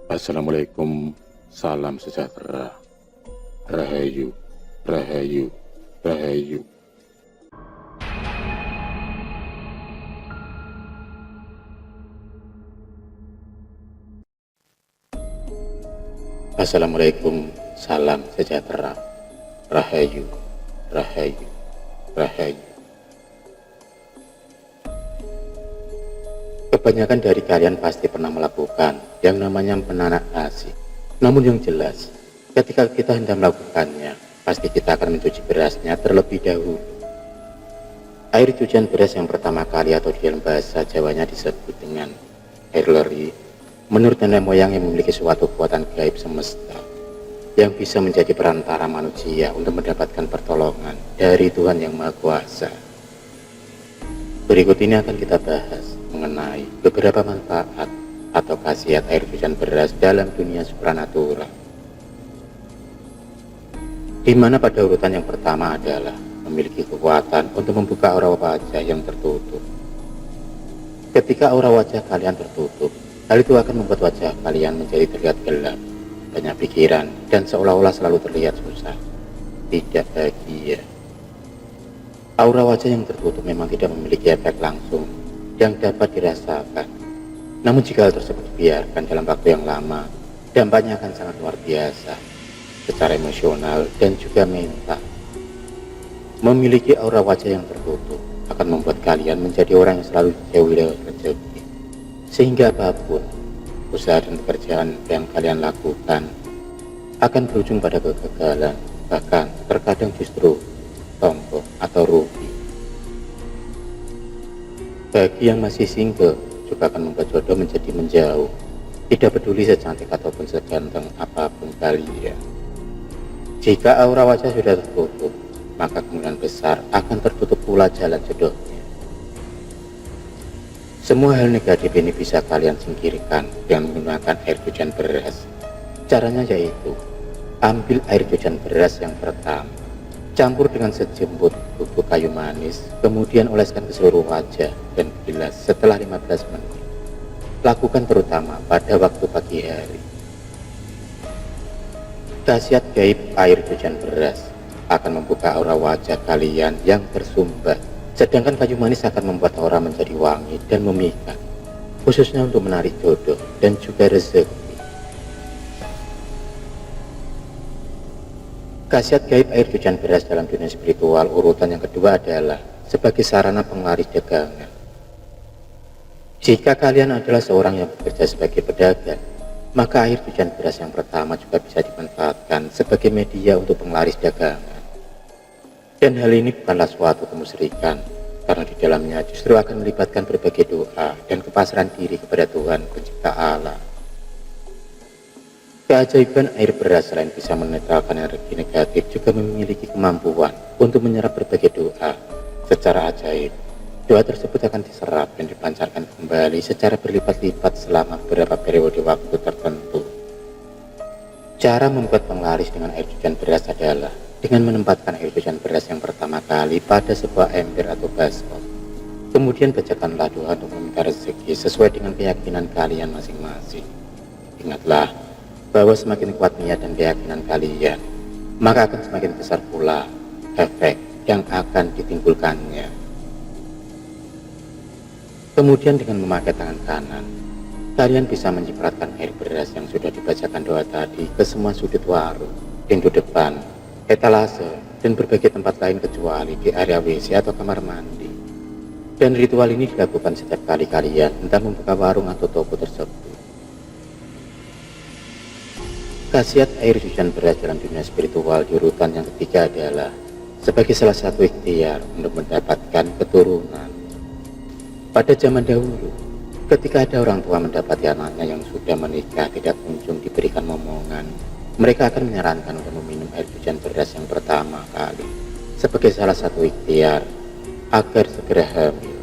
Assalamualaikum, salam sejahtera, rahayu, rahayu, rahayu. Assalamualaikum, salam sejahtera, rahayu, rahayu, rahayu. Kebanyakan dari kalian pasti pernah melakukan yang namanya menanak nasi. Namun yang jelas, ketika kita hendak melakukannya, pasti kita akan mencuci berasnya terlebih dahulu. Air cucian beras yang pertama kali atau di dalam bahasa Jawanya disebut dengan air leri, menurut nenek moyang yang memiliki suatu kekuatan gaib semesta yang bisa menjadi perantara manusia untuk mendapatkan pertolongan dari Tuhan Yang Maha Kuasa. Berikut ini akan kita bahas mengenai beberapa manfaat atau khasiat air cucian beras dalam dunia supranatural. Di mana pada urutan yang pertama adalah memiliki kekuatan untuk membuka aura wajah yang tertutup. Ketika aura wajah kalian tertutup, hal itu akan membuat wajah kalian menjadi terlihat gelap, banyak pikiran, dan seolah-olah selalu terlihat susah, tidak bahagia. Aura wajah yang tertutup memang tidak memiliki efek langsung yang dapat dirasakan. Namun jika hal tersebut dibiarkan dalam waktu yang lama, dampaknya akan sangat luar biasa, secara emosional dan juga mental. Memiliki aura wajah yang tertutup akan membuat kalian menjadi orang yang selalu dijauhi lewat rezeki. Sehingga apapun usaha dan pekerjaan yang kalian lakukan akan berujung pada kegagalan, bahkan terkadang justru tombol atau rugi. Bagi yang masih single juga akan membuat jodoh menjadi menjauh, tidak peduli secantik ataupun seganteng apapun kalian. Jika aura wajah sudah tertutup, maka kemungkinan besar akan tertutup pula jalan jodohnya. Semua hal negatif ini bisa kalian singkirkan dengan menggunakan air cucian beras. Caranya yaitu, ambil air cucian beras yang pertama, campur dengan sejemput bubuk kayu manis, kemudian oleskan ke seluruh wajah dan bilas setelah 15 menit. Lakukan terutama pada waktu pagi hari. Khasiat gaib air cucian beras akan membuka aura wajah kalian yang tersumbat, sedangkan kayu manis akan membuat aura menjadi wangi dan memikat, khususnya untuk menarik jodoh dan juga rezeki. Khasiat gaib air cucian beras dalam dunia spiritual urutan yang kedua adalah sebagai sarana penglaris dagangan. Jika kalian adalah seorang yang bekerja sebagai pedagang, maka air cucian beras yang pertama juga bisa dimanfaatkan sebagai media untuk penglaris dagangan. Dan hal ini bukanlah suatu kemusyrikan, karena di dalamnya justru akan melibatkan berbagai doa dan kepasrahan diri kepada Tuhan Pencipta alam. Keajaiban air beras selain bisa menetralkan energi negatif juga memiliki kemampuan untuk menyerap berbagai doa secara ajaib. Doa tersebut akan diserap dan dipancarkan kembali secara berlipat-lipat selama beberapa periode waktu tertentu. Cara membuat penglaris dengan air cucian beras adalah dengan menempatkan air cucian beras yang pertama kali pada sebuah ember atau baskom. Kemudian bacakanlah doa untuk meminta rezeki sesuai dengan keyakinan kalian masing-masing. Ingatlah bahwa semakin kuat niat dan keyakinan kalian, maka akan semakin besar pula efek yang akan ditimbulkannya. Kemudian dengan memakai tangan kanan, kalian bisa mencipratkan air beras yang sudah dibacakan doa tadi ke semua sudut warung, pintu depan, etalase, dan berbagai tempat lain kecuali di area WC atau kamar mandi. Dan ritual ini dilakukan setiap kali kalian hendak membuka warung atau toko tersebut. Khasiat air cucian beras dalam dunia spiritual di urutan yang ketiga adalah sebagai salah satu ikhtiar untuk mendapatkan keturunan. Pada zaman dahulu, ketika ada orang tua mendapati anaknya yang sudah menikah tidak kunjung diberikan momongan, mereka akan menyarankan untuk meminum air cucian beras yang pertama kali sebagai salah satu ikhtiar agar segera hamil.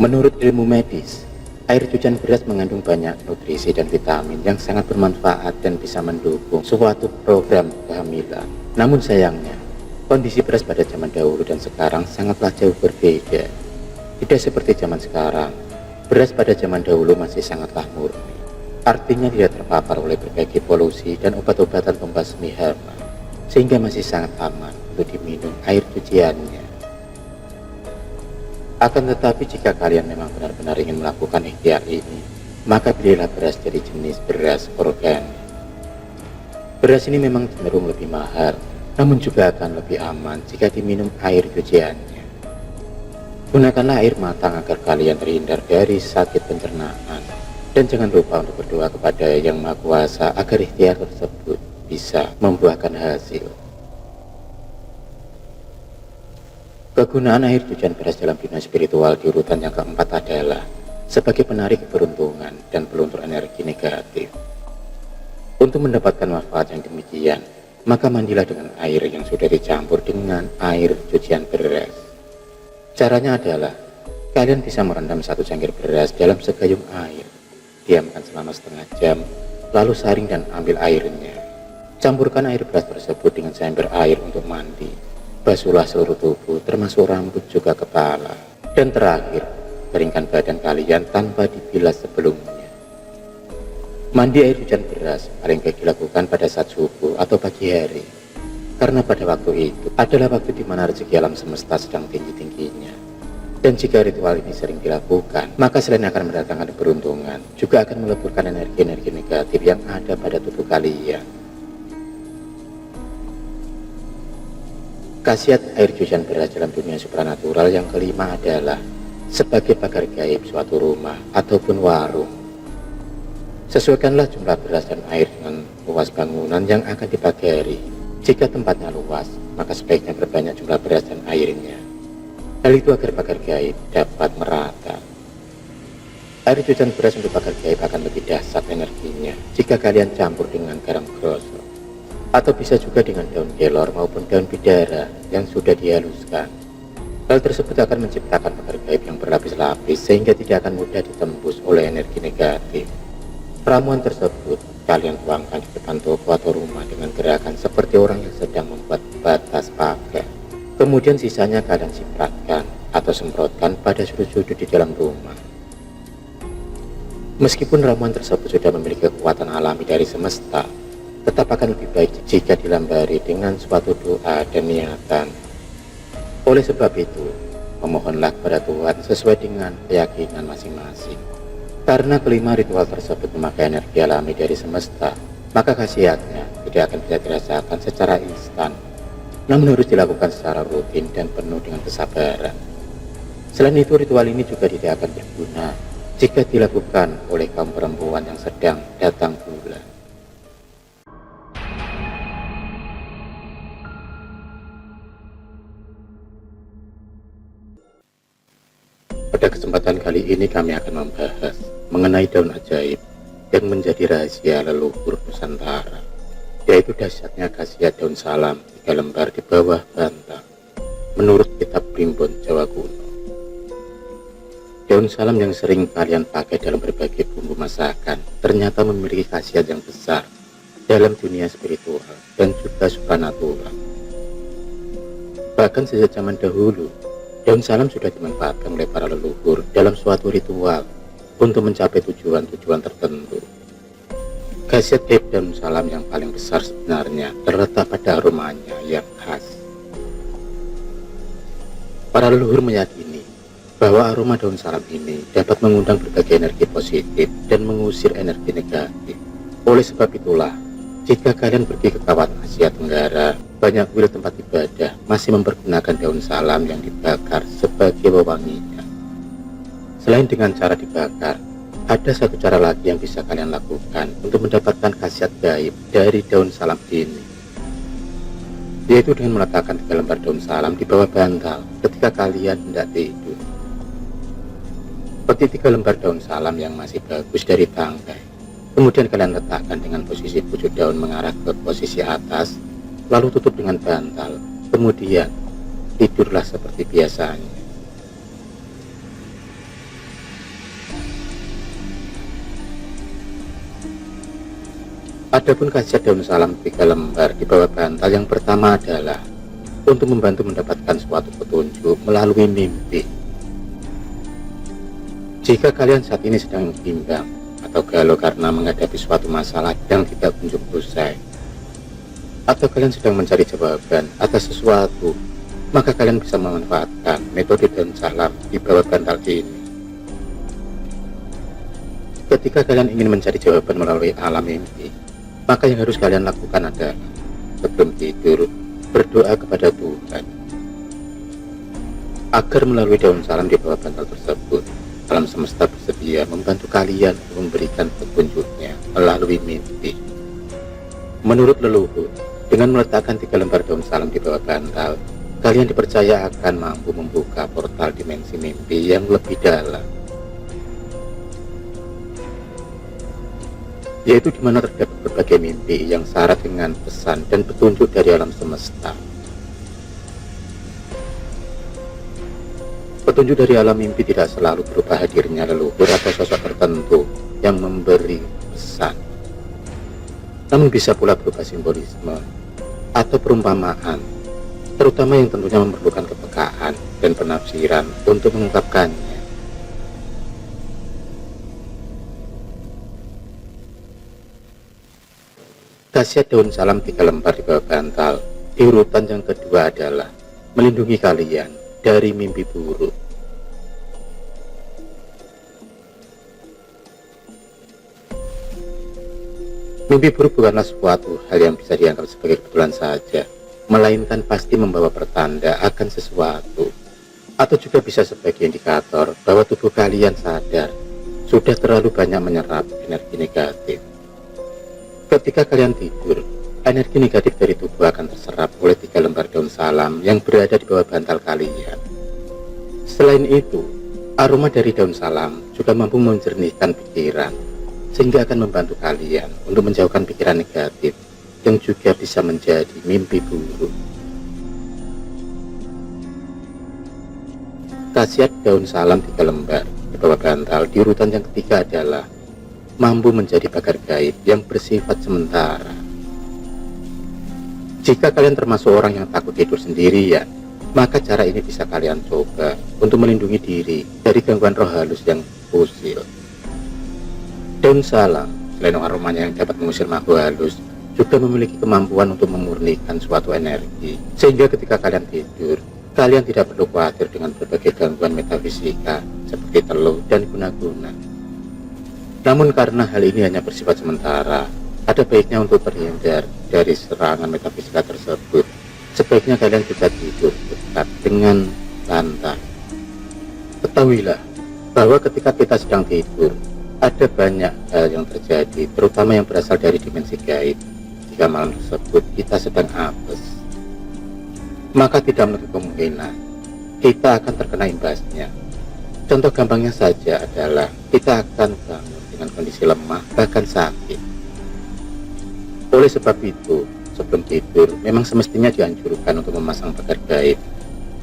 Menurut ilmu medis, air cucian beras mengandung banyak nutrisi dan vitamin yang sangat bermanfaat dan bisa mendukung suatu program kehamilan. Namun sayangnya, kondisi beras pada zaman dahulu dan sekarang sangatlah jauh berbeda. Tidak seperti zaman sekarang, beras pada zaman dahulu masih sangatlah murni, Artinya tidak terpapar oleh berbagai polusi dan obat-obatan pembasmi hama, sehingga masih sangat aman untuk diminum air cuciannya. Akan tetapi jika kalian memang benar-benar ingin melakukan ikhtiar ini, maka pilihlah beras dari jenis beras organik. Beras ini memang cenderung lebih mahal, namun juga akan lebih aman jika diminum air cuciannya. Gunakanlah air matang agar kalian terhindar dari sakit pencernaan. Dan jangan lupa untuk berdoa kepada Yang Maha Kuasa agar ikhtiar tersebut bisa membuahkan hasil. Kegunaan air cucian beras dalam dunia spiritual di urutan yang keempat adalah sebagai penarik keberuntungan dan peluntur energi negatif. Untuk mendapatkan manfaat yang demikian, maka mandilah dengan air yang sudah dicampur dengan air cucian beras. Caranya adalah, kalian bisa merendam 1 cangkir beras dalam segayung air, diamkan selama setengah jam, lalu saring dan ambil airnya. Campurkan air beras tersebut dengan seember air untuk mandi. Basuhlah seluruh tubuh, termasuk rambut juga kepala. Dan terakhir, keringkan badan kalian tanpa dibilas sebelumnya. Mandi air hujan beras paling baik dilakukan pada saat subuh atau pagi hari, karena pada waktu itu adalah waktu di mana rezeki alam semesta sedang tinggi-tingginya. Dan jika ritual ini sering dilakukan, maka selain akan mendatangkan keberuntungan, juga akan meleburkan energi-energi negatif yang ada pada tubuh kalian. Khasiat air cucian beras dalam dunia supranatural yang kelima adalah sebagai pagar gaib suatu rumah ataupun warung. Sesuaikanlah jumlah beras dan air dengan luas bangunan yang akan dipagari. Jika tempatnya luas, maka sebaiknya berbanyak jumlah beras dan airnya. Hal itu agar pagar gaib dapat merata. Air cucian beras untuk pagar gaib akan lebih dahsyat energinya jika kalian campur dengan garam grosok, atau bisa juga dengan daun kelor maupun daun bidara yang sudah dihaluskan. Hal tersebut akan menciptakan pagar gaib yang berlapis-lapis sehingga tidak akan mudah ditembus oleh energi negatif. Ramuan tersebut kalian tuangkan di depan toko atau rumah dengan gerakan seperti orang yang sedang membuat batas pagar. Kemudian sisanya kalian cipratkan atau semprotkan pada sudut-sudut di dalam rumah. Meskipun ramuan tersebut sudah memiliki kekuatan alami dari semesta, tetap akan lebih baik jika dilambari dengan suatu doa dan niatan. Oleh sebab itu, memohonlah kepada Tuhan sesuai dengan keyakinan masing-masing. Karena kelima ritual tersebut memakai energi alami dari semesta, maka khasiatnya tidak akan bisa dirasakan secara instan, namun harus dilakukan secara rutin dan penuh dengan kesabaran. Selain itu, ritual ini juga tidak akan berguna jika dilakukan oleh kaum perempuan yang sedang datang bulan. Pada kesempatan kali ini kami akan membahas mengenai daun ajaib yang menjadi rahasia leluhur Nusantara, yaitu dahsyatnya khasiat daun salam 3 lembar di bawah bantal menurut kitab Primbon Jawa Kuno. Daun salam yang sering kalian pakai dalam berbagai bumbu masakan ternyata memiliki khasiat yang besar dalam dunia spiritual dan juga supranatural. Bahkan sejak zaman dahulu, daun salam sudah dimanfaatkan oleh para leluhur dalam suatu ritual untuk mencapai tujuan-tujuan tertentu. Khasiat gaib daun salam yang paling besar sebenarnya terletak pada aromanya yang khas. Para leluhur meyakini bahwa aroma daun salam ini dapat mengundang berbagai energi positif dan mengusir energi negatif. Oleh sebab itulah, jika kalian pergi ke kawat Asia Tenggara, banyak kuil tempat ibadah masih mempergunakan daun salam yang dibakar sebagai wewangian. Selain dengan cara dibakar, ada satu cara lagi yang bisa kalian lakukan untuk mendapatkan khasiat gaib dari daun salam ini, yaitu dengan meletakkan 3 lembar daun salam di bawah bantal ketika kalian hendak tidur. Petik 3 lembar daun salam yang masih bagus dari tangkai, kemudian kalian letakkan dengan posisi pucuk daun mengarah ke posisi atas, lalu tutup dengan bantal, kemudian tidurlah seperti biasanya. Adapun khasiat daun salam 3 lembar di bawah bantal yang pertama adalah untuk membantu mendapatkan suatu petunjuk melalui mimpi. Jika kalian saat ini sedang bimbang atau galau karena menghadapi suatu masalah yang tidak kunjung usai, atau kalian sedang mencari jawaban atas sesuatu, maka kalian bisa memanfaatkan metode daun salam di bawah bantal ini. Ketika kalian ingin mencari jawaban melalui alam mimpi, maka yang harus kalian lakukan adalah sebelum tidur berdoa kepada Tuhan agar melalui daun salam di bawah bantal tersebut, alam semesta bersedia membantu kalian memberikan petunjuknya melalui mimpi. Menurut leluhur, dengan meletakkan 3 lembar daun salam di bawah bantal, kalian dipercaya akan mampu membuka portal dimensi mimpi yang lebih dalam, yaitu di mana terdapat berbagai mimpi yang syarat dengan pesan dan petunjuk dari alam semesta. Petunjuk dari alam mimpi tidak selalu berupa hadirnya leluhur atau sosok tertentu yang memberi pesan, namun bisa pula berupa simbolisme atau perumpamaan, terutama yang tentunya memerlukan kepekaan dan penafsiran untuk mengungkapkannya. Khasiat daun salam 3 lembar di bawah bantal di urutan yang kedua adalah melindungi kalian dari mimpi buruk. Mimpi buruk bukanlah suatu hal yang bisa dianggap sebagai kebetulan saja, melainkan pasti membawa pertanda akan sesuatu, atau juga bisa sebagai indikator bahwa tubuh kalian sadar sudah terlalu banyak menyerap energi negatif. Ketika kalian tidur, energi negatif dari tubuh akan terserap oleh 3 lembar daun salam yang berada di bawah bantal kalian. Selain itu, aroma dari daun salam juga mampu menjernihkan pikiran, sehingga akan membantu kalian untuk menjauhkan pikiran negatif yang juga bisa menjadi mimpi buruk. Khasiat daun salam 3 lembar di bawah bantal di urutan yang ketiga adalah mampu menjadi pagar gaib yang bersifat sementara. Jika kalian termasuk orang yang takut tidur sendirian, maka cara ini bisa kalian coba untuk melindungi diri dari gangguan roh halus yang usil. Daun salam, selain aromanya yang dapat mengusir makhluk halus, juga memiliki kemampuan untuk memurnikan suatu energi, sehingga ketika kalian tidur, kalian tidak perlu khawatir dengan berbagai gangguan metafisika seperti teluh dan guna-guna. Namun karena hal ini hanya bersifat sementara, ada baiknya untuk terhindar dari serangan metafisika tersebut, sebaiknya kalian juga tidur dekat dengan lantai. Ketahuilah bahwa ketika kita sedang tidur, ada banyak hal yang terjadi, terutama yang berasal dari dimensi gaib. Jika malam tersebut kita sedang apes, maka tidak menutup kemungkinan kita akan terkena imbasnya. Contoh gampangnya saja adalah kita akan bangun dengan kondisi lemah, bahkan sakit. Oleh sebab itu, sebelum tidur memang semestinya dianjurkan untuk memasang pagar gaib,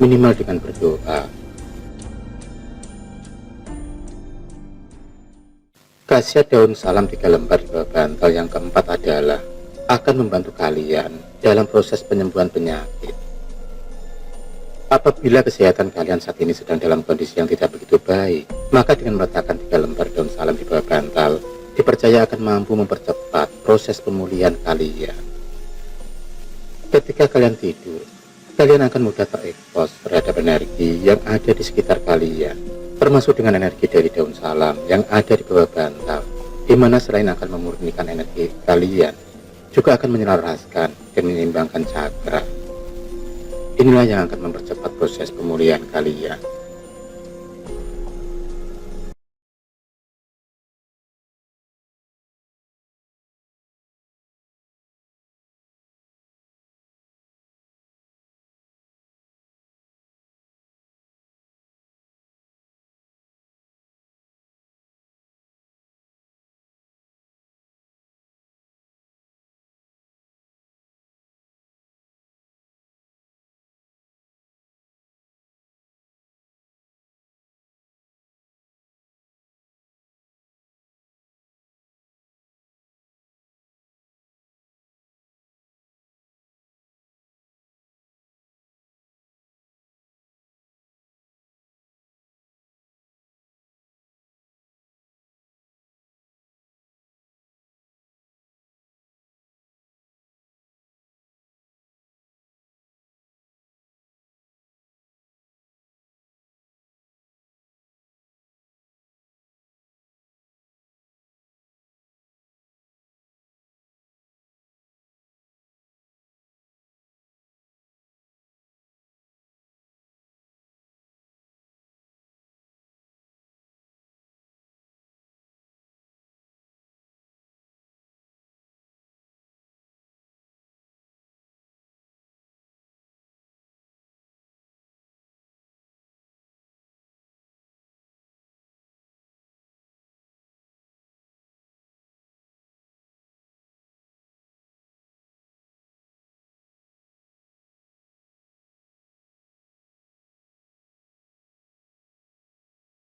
minimal dengan berdoa. Khasiat daun salam 3 lembar di bawah bantal yang keempat adalah akan membantu kalian dalam proses penyembuhan penyakit. Apabila kesehatan kalian saat ini sedang dalam kondisi yang tidak begitu baik, maka dengan meletakkan 3 lembar daun salam di bawah bantal, dipercaya akan mampu mempercepat proses pemulihan kalian. Ketika kalian tidur, kalian akan mudah terekspos terhadap energi yang ada di sekitar kalian, termasuk dengan energi dari daun salam yang ada di bawah bantal, di mana selain akan memurnikan energi kalian, juga akan menyelaraskan dan menyeimbangkan cakra. Inilah yang akan mempercepat proses pemulihan kalian.